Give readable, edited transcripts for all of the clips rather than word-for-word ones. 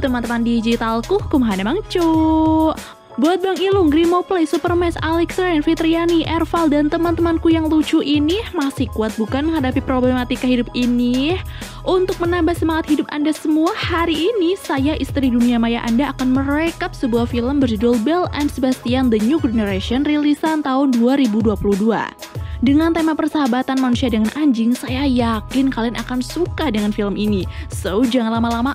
teman-teman digitalku, kumaha Bang Cu. Buat Bang Ilung, Grimo Play, Supermax, Alex Ren, Fitriani, Erval, dan teman-temanku yang lucu ini masih kuat bukan menghadapi problematika hidup ini? Untuk menambah semangat hidup Anda semua, hari ini saya, istri dunia maya Anda, akan merekap sebuah film berjudul Belle and Sebastian The New Generation rilisan tahun 2022. Dengan tema persahabatan manusia dengan anjing, saya yakin kalian akan suka dengan film ini. So, jangan lama-lama,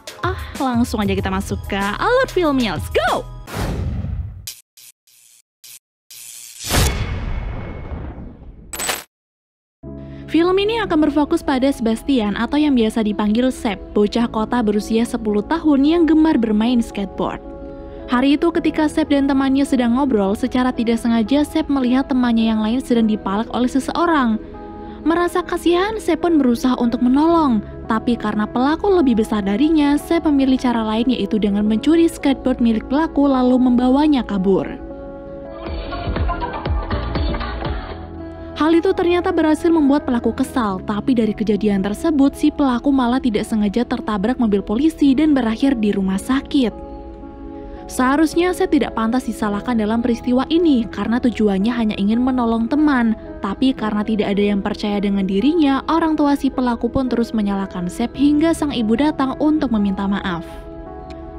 langsung aja kita masuk ke alur filmnya. Let's go! Film ini akan berfokus pada Sebastian atau yang biasa dipanggil Seb, bocah kota berusia 10 tahun yang gemar bermain skateboard. Hari itu ketika Seb dan temannya sedang ngobrol, secara tidak sengaja Seb melihat temannya yang lain sedang dipalak oleh seseorang. Merasa kasihan, Seb pun berusaha untuk menolong. Tapi karena pelaku lebih besar darinya, Seb memilih cara lain, yaitu dengan mencuri skateboard milik pelaku lalu membawanya kabur. Hal itu ternyata berhasil membuat pelaku kesal, tapi dari kejadian tersebut si pelaku malah tidak sengaja tertabrak mobil polisi dan berakhir di rumah sakit. Seharusnya Seb tidak pantas disalahkan dalam peristiwa ini karena tujuannya hanya ingin menolong teman, tapi karena tidak ada yang percaya dengan dirinya, orang tua si pelaku pun terus menyalahkan Seb hingga sang ibu datang untuk meminta maaf.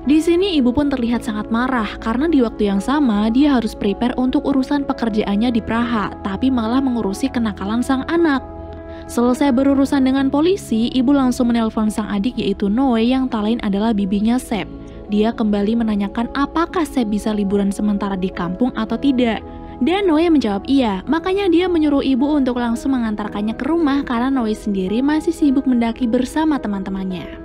Di sini ibu pun terlihat sangat marah karena di waktu yang sama dia harus prepare untuk urusan pekerjaannya di Praha, tapi malah mengurusi kenakalan sang anak. Selesai berurusan dengan polisi, ibu langsung menelpon sang adik yaitu Noe yang tak lain adalah bibinya Seb. Dia kembali menanyakan apakah Seb bisa liburan sementara di kampung atau tidak. Dan Noe menjawab iya, makanya dia menyuruh ibu untuk langsung mengantarkannya ke rumah karena Noe sendiri masih sibuk mendaki bersama teman-temannya.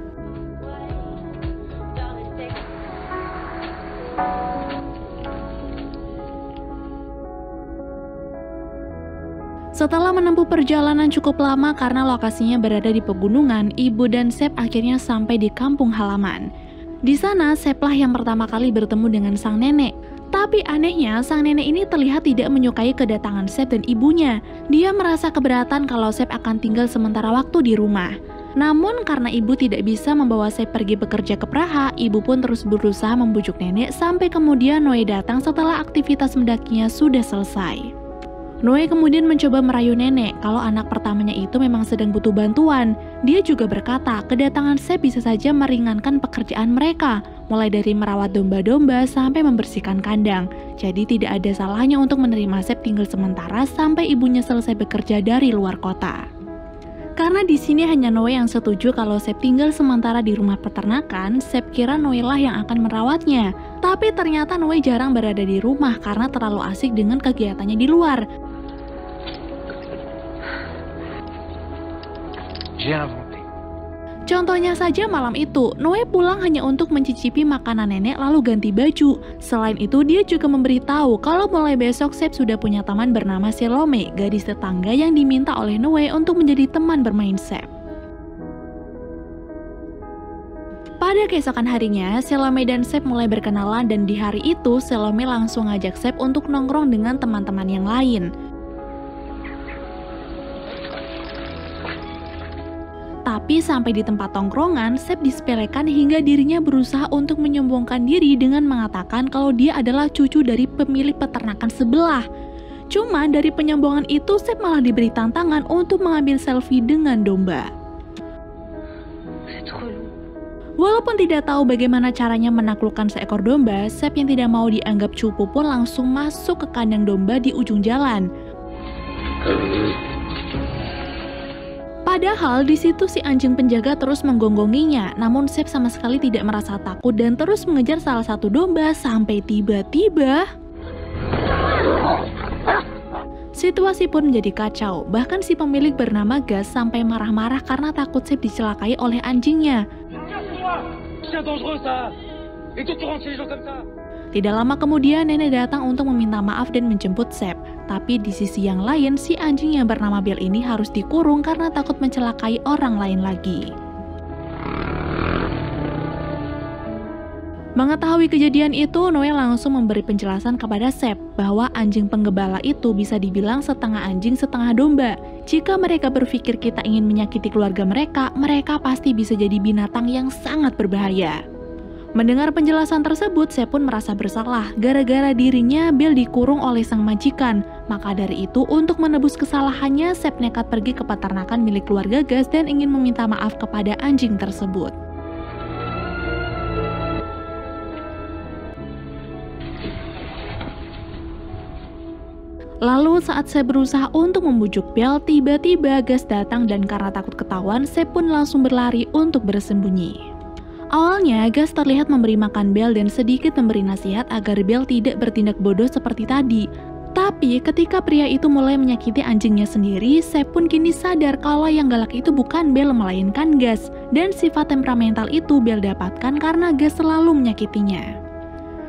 Setelah menempuh perjalanan cukup lama karena lokasinya berada di pegunungan, ibu dan Seb akhirnya sampai di kampung halaman. Di sana, Seb lah yang pertama kali bertemu dengan sang nenek. Tapi anehnya, sang nenek ini terlihat tidak menyukai kedatangan Seb dan ibunya. Dia merasa keberatan kalau Seb akan tinggal sementara waktu di rumah. Namun karena ibu tidak bisa membawa Seb pergi bekerja ke Praha, ibu pun terus berusaha membujuk nenek sampai kemudian Noe datang setelah aktivitas mendakinya sudah selesai. Noe kemudian mencoba merayu nenek kalau anak pertamanya itu memang sedang butuh bantuan. Dia juga berkata kedatangan Seb bisa saja meringankan pekerjaan mereka, mulai dari merawat domba-domba sampai membersihkan kandang. Jadi tidak ada salahnya untuk menerima Seb tinggal sementara sampai ibunya selesai bekerja dari luar kota. Karena di sini hanya Noe yang setuju kalau Seb tinggal sementara di rumah peternakan, Seb kira Noe lah yang akan merawatnya. Tapi ternyata Noe jarang berada di rumah karena terlalu asik dengan kegiatannya di luar. Contohnya saja malam itu, Noe pulang hanya untuk mencicipi makanan nenek lalu ganti baju. Selain itu, dia juga memberitahu kalau mulai besok Seb sudah punya teman bernama Selome, gadis tetangga yang diminta oleh Noe untuk menjadi teman bermain Seb. Pada keesokan harinya, Selome dan Seb mulai berkenalan dan di hari itu Selome langsung ngajak Seb untuk nongkrong dengan teman-teman yang lain. Tapi sampai di tempat tongkrongan, Seb disepelekan hingga dirinya berusaha untuk menyombongkan diri dengan mengatakan kalau dia adalah cucu dari pemilik peternakan sebelah. Cuma dari penyombongan itu, Seb malah diberi tantangan untuk mengambil selfie dengan domba. Walaupun tidak tahu bagaimana caranya menaklukkan seekor domba, Seb yang tidak mau dianggap cupu pun langsung masuk ke kandang domba di ujung jalan. Padahal di situ si anjing penjaga terus menggonggonginya, namun Seb sama sekali tidak merasa takut dan terus mengejar salah satu domba sampai tiba-tiba situasi pun menjadi kacau. Bahkan si pemilik bernama Gas sampai marah-marah karena takut Seb dicelakai oleh anjingnya. Tidak lama kemudian nenek datang untuk meminta maaf dan menjemput Seb. Tapi di sisi yang lain, si anjing yang bernama Belle ini harus dikurung karena takut mencelakai orang lain lagi. Mengetahui kejadian itu, Noe langsung memberi penjelasan kepada Seb bahwa anjing penggembala itu bisa dibilang setengah anjing setengah domba. Jika mereka berpikir kita ingin menyakiti keluarga mereka, mereka pasti bisa jadi binatang yang sangat berbahaya. Mendengar penjelasan tersebut, Sep pun merasa bersalah gara-gara dirinya Bill dikurung oleh sang majikan. Maka dari itu, untuk menebus kesalahannya, Sep nekat pergi ke peternakan milik keluarga Gus dan ingin meminta maaf kepada anjing tersebut. Lalu saat Sep berusaha untuk membujuk Bill, tiba-tiba Gus datang dan karena takut ketahuan, Sep pun langsung berlari untuk bersembunyi. Awalnya, Gus terlihat memberi makan Bill dan sedikit memberi nasihat agar Bill tidak bertindak bodoh seperti tadi. Tapi ketika pria itu mulai menyakiti anjingnya sendiri, Sep pun kini sadar kalau yang galak itu bukan Bill melainkan Gus. Dan sifat temperamental itu Bill dapatkan karena Gus selalu menyakitinya.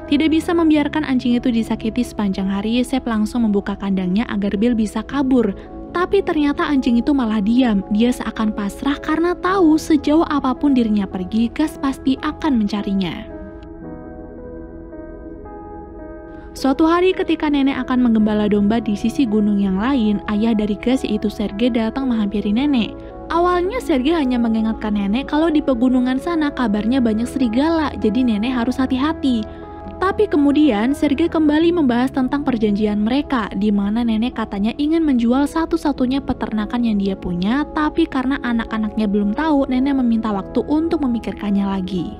Tidak bisa membiarkan anjing itu disakiti sepanjang hari, Sep langsung membuka kandangnya agar Bill bisa kabur. Tapi ternyata anjing itu malah diam, dia seakan pasrah karena tahu sejauh apapun dirinya pergi, Gus pasti akan mencarinya. Suatu hari ketika nenek akan menggembala domba di sisi gunung yang lain, ayah dari Gus yaitu Sergei datang menghampiri nenek. Awalnya Sergei hanya mengingatkan nenek kalau di pegunungan sana kabarnya banyak serigala, jadi nenek harus hati-hati. Tapi kemudian Sergei kembali membahas tentang perjanjian mereka, di mana nenek katanya ingin menjual satu-satunya peternakan yang dia punya, tapi karena anak-anaknya belum tahu, nenek meminta waktu untuk memikirkannya lagi.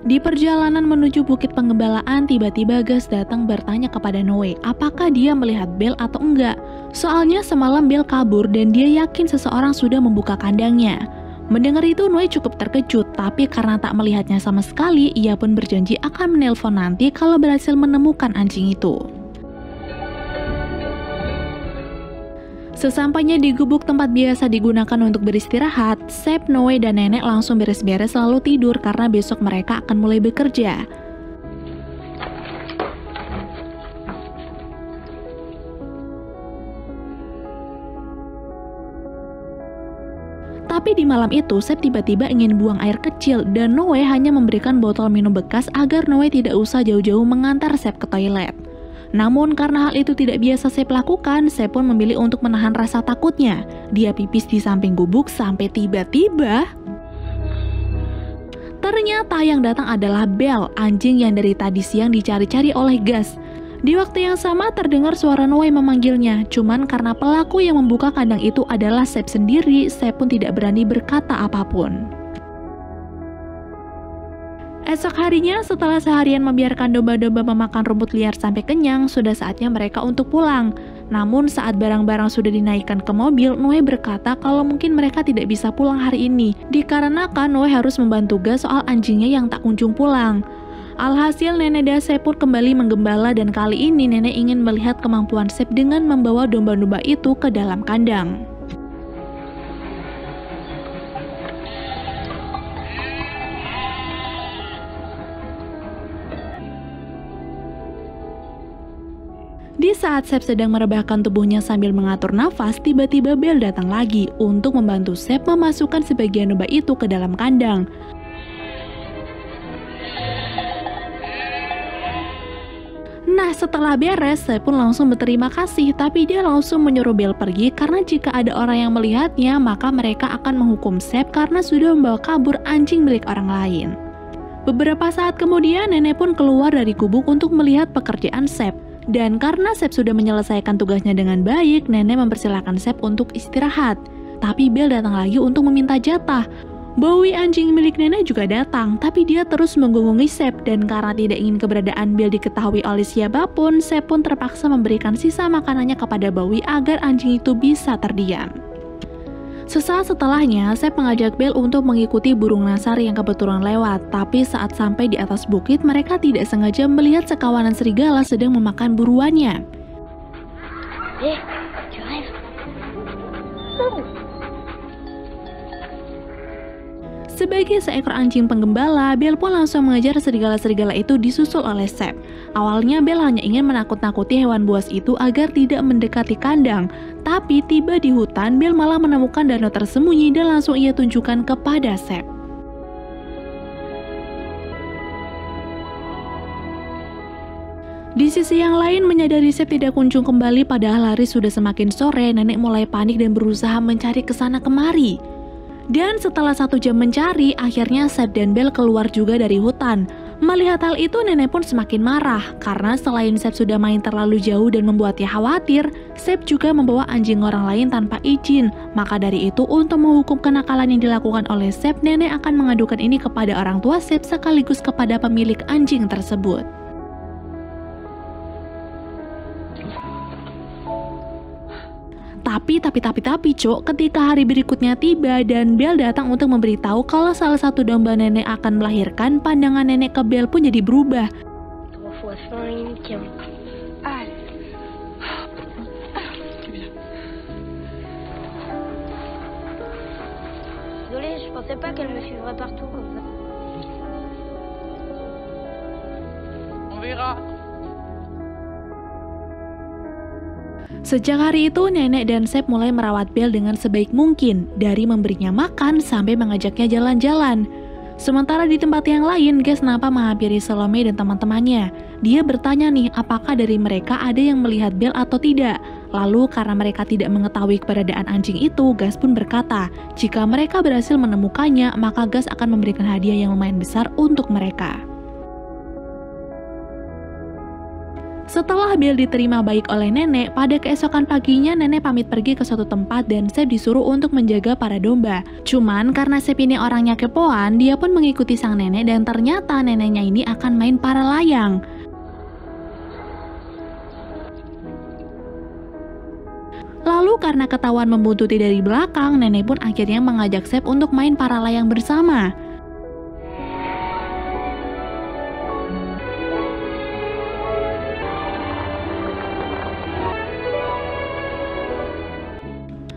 Di perjalanan menuju bukit penggembalaan, tiba-tiba Gus datang bertanya kepada Noe, apakah dia melihat Bill atau enggak. Soalnya semalam Bill kabur dan dia yakin seseorang sudah membuka kandangnya. Mendengar itu, Noe cukup terkejut, tapi karena tak melihatnya sama sekali, ia pun berjanji akan menelpon nanti kalau berhasil menemukan anjing itu. Sesampainya di gubuk tempat biasa digunakan untuk beristirahat, Sep, Noe, dan nenek langsung beres-beres lalu tidur karena besok mereka akan mulai bekerja. Tapi di malam itu, Sep tiba-tiba ingin buang air kecil dan Noe hanya memberikan botol minum bekas agar Noe tidak usah jauh-jauh mengantar Sep ke toilet. Namun karena hal itu tidak biasa Sep lakukan, Sep pun memilih untuk menahan rasa takutnya. Dia pipis di samping gubuk sampai tiba-tiba ternyata yang datang adalah Belle, anjing yang dari tadi siang dicari-cari oleh Gus. Di waktu yang sama terdengar suara Noe memanggilnya, cuman karena pelaku yang membuka kandang itu adalah Sep sendiri, Sep pun tidak berani berkata apapun. Esok harinya, setelah seharian membiarkan domba-domba memakan rumput liar sampai kenyang, sudah saatnya mereka untuk pulang. Namun saat barang-barang sudah dinaikkan ke mobil, Noe berkata kalau mungkin mereka tidak bisa pulang hari ini, dikarenakan Noe harus membantu Gus soal anjingnya yang tak kunjung pulang. Alhasil nenek dan Sep pun kembali menggembala dan kali ini nenek ingin melihat kemampuan Sep dengan membawa domba-domba itu ke dalam kandang. Di saat Sep sedang merebahkan tubuhnya sambil mengatur nafas, tiba-tiba Belle datang lagi untuk membantu Sep memasukkan sebagian domba itu ke dalam kandang. Nah, setelah beres, Sep pun langsung berterima kasih, tapi dia langsung menyuruh Belle pergi karena jika ada orang yang melihatnya, maka mereka akan menghukum Sep karena sudah membawa kabur anjing milik orang lain. Beberapa saat kemudian, nenek pun keluar dari gubuk untuk melihat pekerjaan Sep. Dan karena Sep sudah menyelesaikan tugasnya dengan baik, nenek mempersilahkan Sep untuk istirahat. Tapi Belle datang lagi untuk meminta jatah. Bowie anjing milik nenek juga datang, tapi dia terus menggonggongi Sep dan karena tidak ingin keberadaan Belle diketahui oleh siapapun, Sep pun terpaksa memberikan sisa makanannya kepada Bowie agar anjing itu bisa terdiam. Sesaat setelahnya, Sep mengajak Belle untuk mengikuti burung nasar yang kebetulan lewat, tapi saat sampai di atas bukit, mereka tidak sengaja melihat sekawanan serigala sedang memakan buruannya. Sebagai seekor anjing penggembala, Belle pun langsung mengejar serigala-serigala itu disusul oleh Sep. Awalnya Belle hanya ingin menakut-nakuti hewan buas itu agar tidak mendekati kandang. Tapi tiba di hutan, Belle malah menemukan danau tersembunyi dan langsung ia tunjukkan kepada Sep. Di sisi yang lain, menyadari Sep tidak kunjung kembali padahal hari sudah semakin sore, nenek mulai panik dan berusaha mencari kesana kemari. Dan setelah 1 jam mencari, akhirnya Sep dan Belle keluar juga dari hutan. Melihat hal itu, nenek pun semakin marah karena selain Sep sudah main terlalu jauh dan membuatnya khawatir, Sep juga membawa anjing orang lain tanpa izin. Maka dari itu, untuk menghukum kenakalan yang dilakukan oleh Sep, nenek akan mengadukan ini kepada orang tua Sep sekaligus kepada pemilik anjing tersebut. Tapi, Cok, ketika hari berikutnya tiba dan Belle datang untuk memberitahu kalau salah satu domba nenek akan melahirkan, pandangan nenek ke Belle pun jadi berubah. Sejak hari itu, nenek dan Sep mulai merawat Belle dengan sebaik mungkin, dari memberinya makan sampai mengajaknya jalan-jalan. Sementara di tempat yang lain, Gas nampak menghampiri Salome dan teman-temannya. Dia bertanya nih, apakah dari mereka ada yang melihat Belle atau tidak. Lalu karena mereka tidak mengetahui keberadaan anjing itu, Gas pun berkata, jika mereka berhasil menemukannya, maka Gas akan memberikan hadiah yang lumayan besar untuk mereka. Setelah Belle diterima baik oleh nenek, pada keesokan paginya nenek pamit pergi ke suatu tempat dan Sep disuruh untuk menjaga para domba. Cuman karena Sep ini orangnya kepoan, dia pun mengikuti sang nenek dan ternyata neneknya ini akan main para layang. Lalu karena ketahuan membuntuti dari belakang, nenek pun akhirnya mengajak Sep untuk main para layang bersama.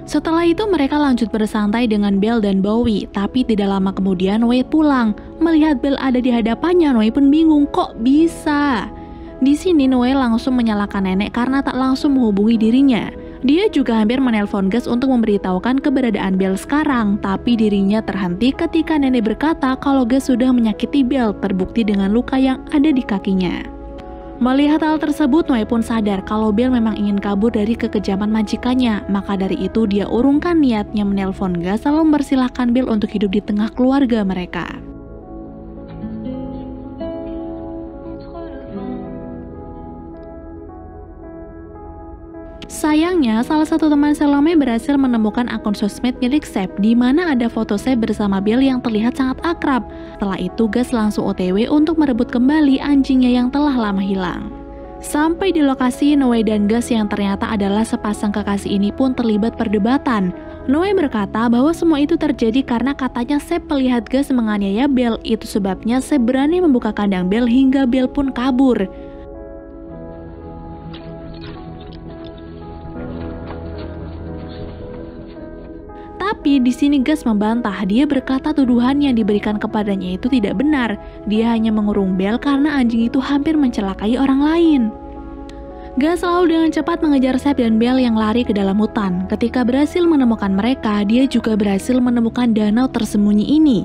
Setelah itu mereka lanjut bersantai dengan Belle dan Bowie, tapi tidak lama kemudian Wade pulang. Melihat Belle ada di hadapannya, Noe pun bingung kok bisa. Di sini Noe langsung menyalahkan nenek karena tak langsung menghubungi dirinya. Dia juga hampir menelpon Gas untuk memberitahukan keberadaan Belle sekarang, tapi dirinya terhenti ketika nenek berkata kalau Gas sudah menyakiti Belle, terbukti dengan luka yang ada di kakinya. Melihat hal tersebut, Noe pun sadar kalau Belle memang ingin kabur dari kekejaman majikannya. Maka dari itu dia urungkan niatnya menelpon Gas lalu mempersilahkan Belle untuk hidup di tengah keluarga mereka. Sayangnya, salah satu teman Salome berhasil menemukan akun sosmed milik Sep di mana ada foto Sep bersama Belle yang terlihat sangat akrab. Setelah itu, Gas langsung OTW untuk merebut kembali anjingnya yang telah lama hilang. Sampai di lokasi, Noe dan Gas yang ternyata adalah sepasang kekasih ini pun terlibat perdebatan. Noe berkata bahwa semua itu terjadi karena katanya Sep melihat Gas menganiaya Belle, itu sebabnya Sep berani membuka kandang Belle hingga Belle pun kabur. Tapi di sini Gas membantah. Dia berkata tuduhan yang diberikan kepadanya itu tidak benar. Dia hanya mengurung Belle karena anjing itu hampir mencelakai orang lain. Gas selalu dengan cepat mengejar Sep dan Belle yang lari ke dalam hutan. Ketika berhasil menemukan mereka, dia juga berhasil menemukan danau tersembunyi ini.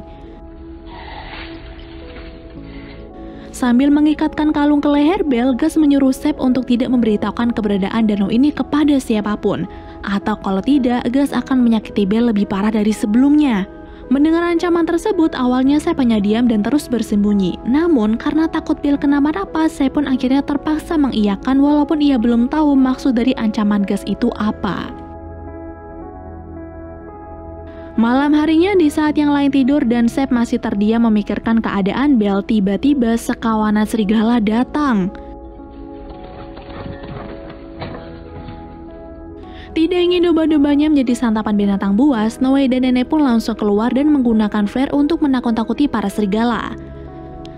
Sambil mengikatkan kalung ke leher Belle, Gas menyuruh Sep untuk tidak memberitahukan keberadaan danau ini kepada siapapun. Atau kalau tidak, Gas akan menyakiti Belle lebih parah dari sebelumnya. Mendengar ancaman tersebut, awalnya Sep hanya diam dan terus bersembunyi. Namun, karena takut Belle kenapa-napa, Sep pun akhirnya terpaksa mengiyakan walaupun ia belum tahu maksud dari ancaman Gas itu apa. Malam harinya, di saat yang lain tidur dan Sep masih terdiam memikirkan keadaan Belle, tiba-tiba sekawanan serigala datang. Tidak ingin domba-dombanya menjadi santapan binatang buas, Noe dan nenek pun langsung keluar dan menggunakan flare untuk menakut-nakuti para serigala.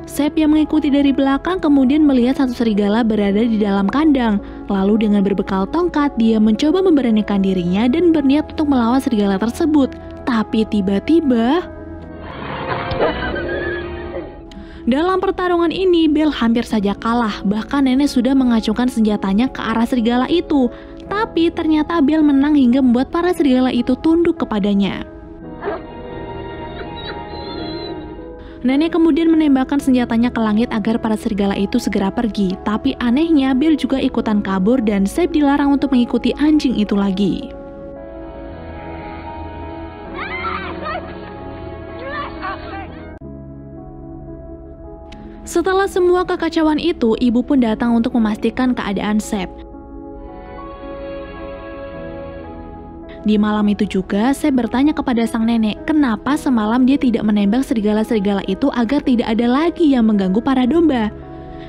Sep yang mengikuti dari belakang kemudian melihat satu serigala berada di dalam kandang. Lalu dengan berbekal tongkat, dia mencoba memberanikan dirinya dan berniat untuk melawan serigala tersebut. Tapi tiba-tiba, dalam pertarungan ini, Belle hampir saja kalah. Bahkan nenek sudah mengacungkan senjatanya ke arah serigala itu. Tapi ternyata Belle menang hingga membuat para serigala itu tunduk kepadanya. Nenek kemudian menembakkan senjatanya ke langit agar para serigala itu segera pergi. Tapi anehnya Bill juga ikutan kabur dan Sep dilarang untuk mengikuti anjing itu lagi. Setelah semua kekacauan itu, ibu pun datang untuk memastikan keadaan Sep. Di malam itu juga, Sep bertanya kepada sang nenek, kenapa semalam dia tidak menembak serigala-serigala itu agar tidak ada lagi yang mengganggu para domba.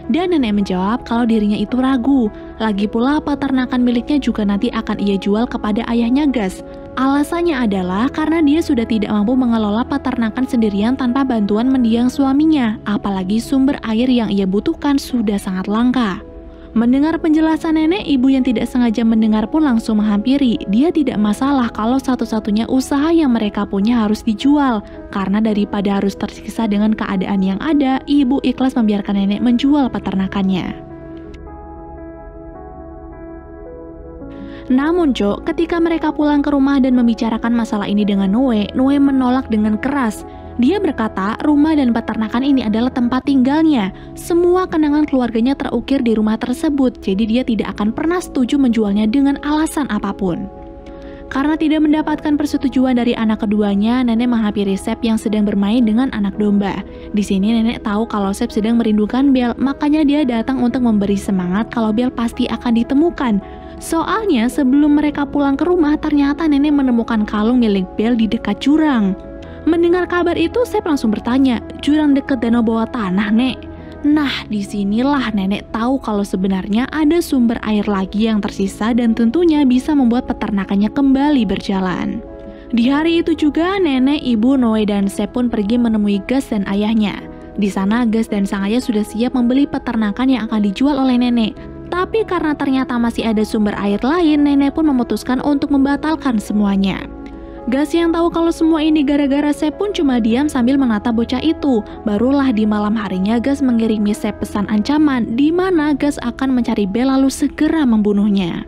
Dan nenek menjawab kalau dirinya itu ragu. Lagi pula peternakan miliknya juga nanti akan ia jual kepada ayahnya Gus. Alasannya adalah karena dia sudah tidak mampu mengelola peternakan sendirian tanpa bantuan mendiang suaminya. Apalagi sumber air yang ia butuhkan sudah sangat langka. Mendengar penjelasan nenek, ibu yang tidak sengaja mendengar pun langsung menghampiri. Dia tidak masalah kalau satu-satunya usaha yang mereka punya harus dijual. Karena daripada harus tersiksa dengan keadaan yang ada, ibu ikhlas membiarkan nenek menjual peternakannya. Namun Cok, ketika mereka pulang ke rumah dan membicarakan masalah ini dengan Noe menolak dengan keras. Dia berkata rumah dan peternakan ini adalah tempat tinggalnya. Semua kenangan keluarganya terukir di rumah tersebut, jadi dia tidak akan pernah setuju menjualnya dengan alasan apapun. Karena tidak mendapatkan persetujuan dari anak keduanya, nenek menghampiri Sep yang sedang bermain dengan anak domba. Di sini nenek tahu kalau Sep sedang merindukan Bel, makanya dia datang untuk memberi semangat kalau Bel pasti akan ditemukan. Soalnya sebelum mereka pulang ke rumah, ternyata nenek menemukan kalung milik Bel di dekat jurang. Mendengar kabar itu, Sep langsung bertanya, jurang dekat danau bawah tanah, Nek? Nah, disinilah nenek tahu kalau sebenarnya ada sumber air lagi yang tersisa dan tentunya bisa membuat peternakannya kembali berjalan. Di hari itu juga, nenek, ibu, Noe, dan Sep pun pergi menemui Gus dan ayahnya. Di sana, Gus dan sang ayah sudah siap membeli peternakan yang akan dijual oleh nenek. Tapi karena ternyata masih ada sumber air lain, nenek pun memutuskan untuk membatalkan semuanya. Gus yang tahu kalau semua ini gara-gara Sep pun cuma diam sambil menatap bocah itu. Barulah di malam harinya Gus mengirimi Sep pesan ancaman di mana Gus akan mencari Bel lalu segera membunuhnya.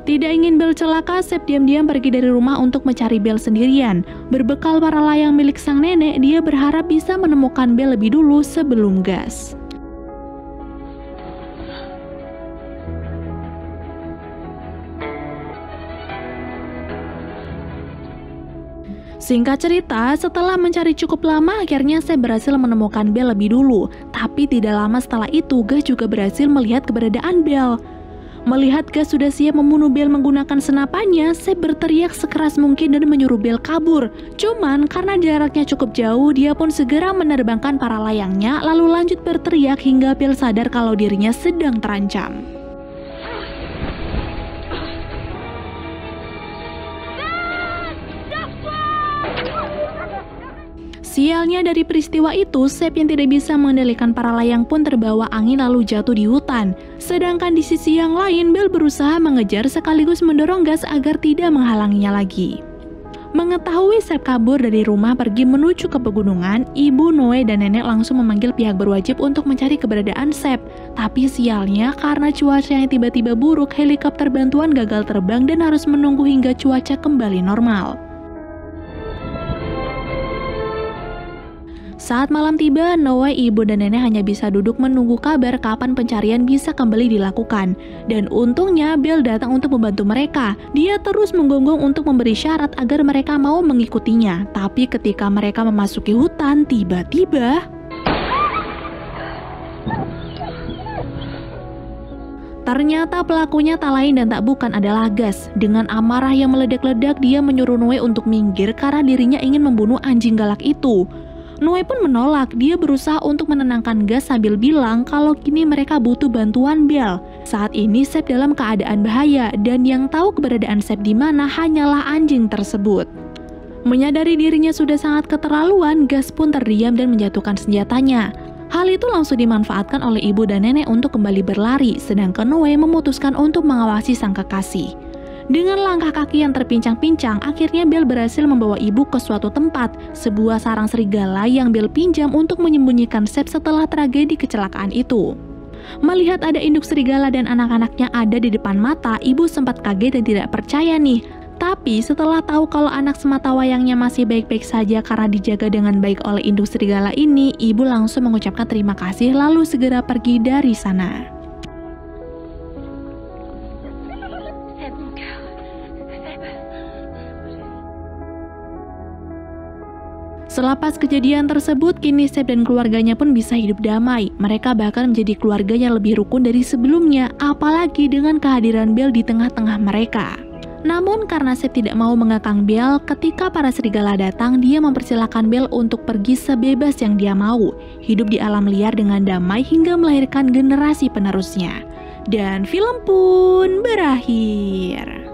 Tidak ingin Bel celaka, Sep diam-diam pergi dari rumah untuk mencari Bel sendirian. Berbekal para layang milik sang nenek, dia berharap bisa menemukan Bel lebih dulu sebelum Gus. Singkat cerita, setelah mencari cukup lama, akhirnya Sep berhasil menemukan Bel lebih dulu. Tapi tidak lama setelah itu, Gus juga berhasil melihat keberadaan Bel. Melihat Gus sudah siap membunuh Bel menggunakan senapannya, Sep berteriak sekeras mungkin dan menyuruh Bel kabur. Cuman karena jaraknya cukup jauh, dia pun segera menerbangkan para layangnya lalu lanjut berteriak hingga Bel sadar kalau dirinya sedang terancam. Sialnya dari peristiwa itu, Sep yang tidak bisa mengendalikan para layang pun terbawa angin lalu jatuh di hutan. Sedangkan di sisi yang lain, Bel berusaha mengejar sekaligus mendorong Gus agar tidak menghalanginya lagi. Mengetahui Sep kabur dari rumah pergi menuju ke pegunungan, ibu, Noe, dan nenek langsung memanggil pihak berwajib untuk mencari keberadaan Sep. Tapi sialnya, karena cuaca yang tiba-tiba buruk, helikopter bantuan gagal terbang dan harus menunggu hingga cuaca kembali normal. Saat malam tiba, Noe, ibu, dan nenek hanya bisa duduk menunggu kabar kapan pencarian bisa kembali dilakukan. Dan untungnya Bel datang untuk membantu mereka. Dia terus menggonggong untuk memberi syarat agar mereka mau mengikutinya. Tapi ketika mereka memasuki hutan, tiba-tiba ternyata pelakunya tak lain dan tak bukan adalah Gus. Dengan amarah yang meledak-ledak, dia menyuruh Noe untuk minggir karena dirinya ingin membunuh anjing galak itu. Noe pun menolak. Dia berusaha untuk menenangkan Gus sambil bilang kalau kini mereka butuh bantuan Bel. Saat ini Sep dalam keadaan bahaya dan yang tahu keberadaan Sep di mana hanyalah anjing tersebut. Menyadari dirinya sudah sangat keterlaluan, Gus pun terdiam dan menjatuhkan senjatanya. Hal itu langsung dimanfaatkan oleh ibu dan nenek untuk kembali berlari, sedangkan Noe memutuskan untuk mengawasi sang kekasih. Dengan langkah kaki yang terpincang-pincang, akhirnya Bel berhasil membawa ibu ke suatu tempat, sebuah sarang serigala yang Bel pinjam untuk menyembunyikan Sep setelah tragedi kecelakaan itu. Melihat ada induk serigala dan anak-anaknya ada di depan mata, ibu sempat kaget dan tidak percaya nih. Tapi setelah tahu kalau anak sematawayangnya masih baik-baik saja karena dijaga dengan baik oleh induk serigala ini, ibu langsung mengucapkan terima kasih lalu segera pergi dari sana. Selepas kejadian tersebut, kini Sep dan keluarganya pun bisa hidup damai. Mereka bahkan menjadi keluarga yang lebih rukun dari sebelumnya, apalagi dengan kehadiran Belle di tengah-tengah mereka. Namun karena Sep tidak mau mengekang Belle, ketika para serigala datang, dia mempersilahkan Belle untuk pergi sebebas yang dia mau, hidup di alam liar dengan damai hingga melahirkan generasi penerusnya. Dan film pun berakhir.